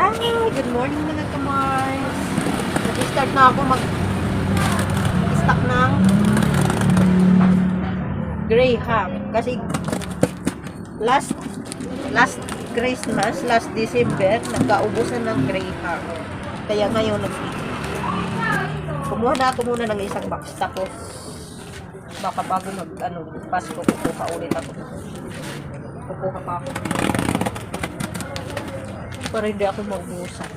Hi! Good morning mga kamars. Nag-start na ako mag-stock ng Graham. Kasi last Christmas, last December, nagkaubusan ng Graham. Kaya ngayon, kumuha na ako muna ng isang box. Tapos, baka bago Pasko, kukuha ulit ako. Kukuha pa ako. Para hindi ako maubusan.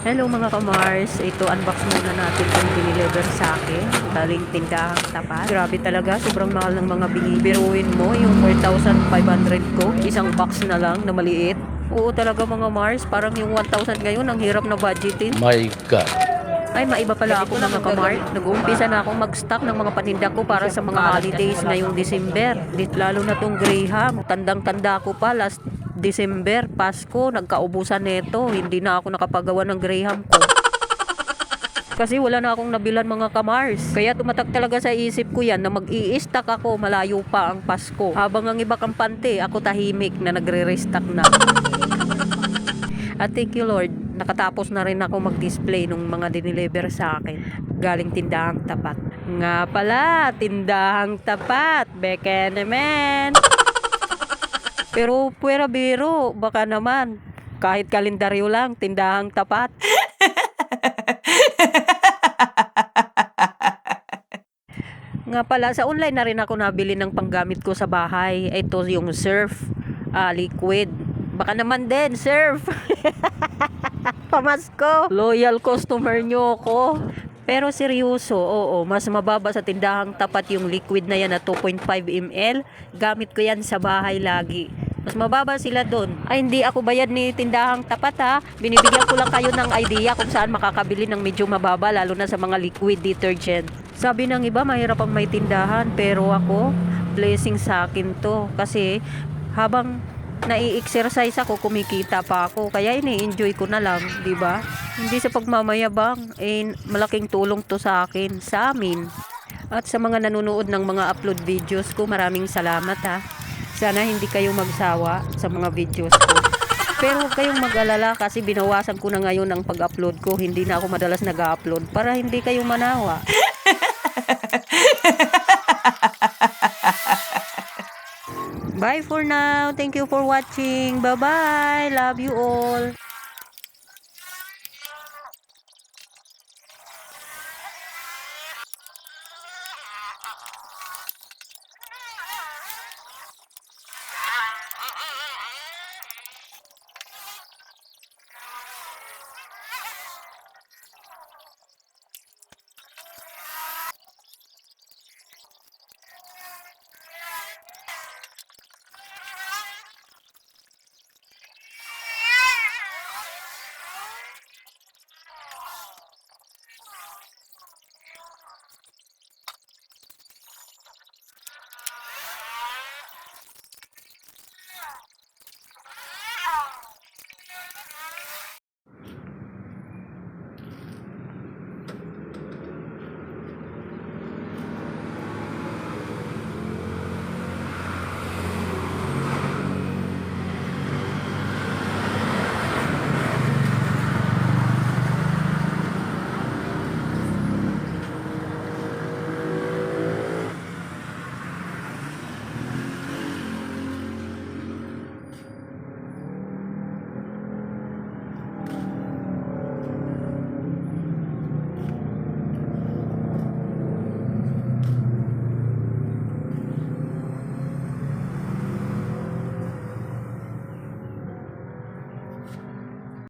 Hello mga kamars, ito unbox muna natin itong diniliver sa akin galing tindahang tapat. Grabe talaga, sobrang mahal ng mga binibiruin mo. Yung 4,500 ko, isang box na lang na maliit. Oo talaga mga Mars, parang yung 1,000 ngayon ang hirap na budgetin. My God. Ay, maiba pala ako mga kamar. Nag-uumpisa na akong mag-stock ng mga paninda ko para sa mga holidays ngayong December. Lalo na tong Graham, tandang-tanda ko pa last December, Pasko, nagkaubusan nito. Hindi na ako nakapagawa ng Graham ko. Kasi wala na akong nabilan mga kamars. Kaya tumatak talaga sa isip ko yan na mag-i-stock ako malayo pa ang Pasko. Habang ang iba kampante, ako tahimik na nagre-restock na. At thank you Lord, nakatapos na rin ako mag-display nung mga diniliver sa akin. Galing tindahang tapat. Nga pala, tindahang tapat. Beke naman. Pero puwera biro, baka naman. Kahit kalendaryo lang, tindahang tapat. Nga pala, sa online na rin ako nabili ng panggamit ko sa bahay. Ito yung surf, liquid. Baka naman din, surf. Pamasko. Loyal customer nyo ako. Pero seryoso, oo, mas mababa sa tindahang tapat yung liquid na yan na 2.5 ml. Gamit ko yan sa bahay lagi. Mas mababa sila doon. Ay, hindi ako bayad ni tindahang tapat ha. Binibigyan ko lang kayo ng idea kung saan makakabili ng medyo mababa, lalo na sa mga liquid detergent. Sabi ng iba, mahirap ang may tindahan. Pero ako, blessing sa akin to. Kasi habang nai-exercise ako, kumikita pa ako. Kaya ini-enjoy ko na lang, di ba? Hindi sa pagmamayabang, malaking tulong to sa akin, sa amin. At sa mga nanonood ng mga upload videos ko, maraming salamat ha. Sana hindi kayo magsawa sa mga videos ko. Pero huwag kayong mag-alala kasi binawasan ko na ngayon ang pag-upload ko. Hindi na ako madalas nag-upload para hindi kayo manawa. Bye for now. Thank you for watching. Bye-bye. Love you all.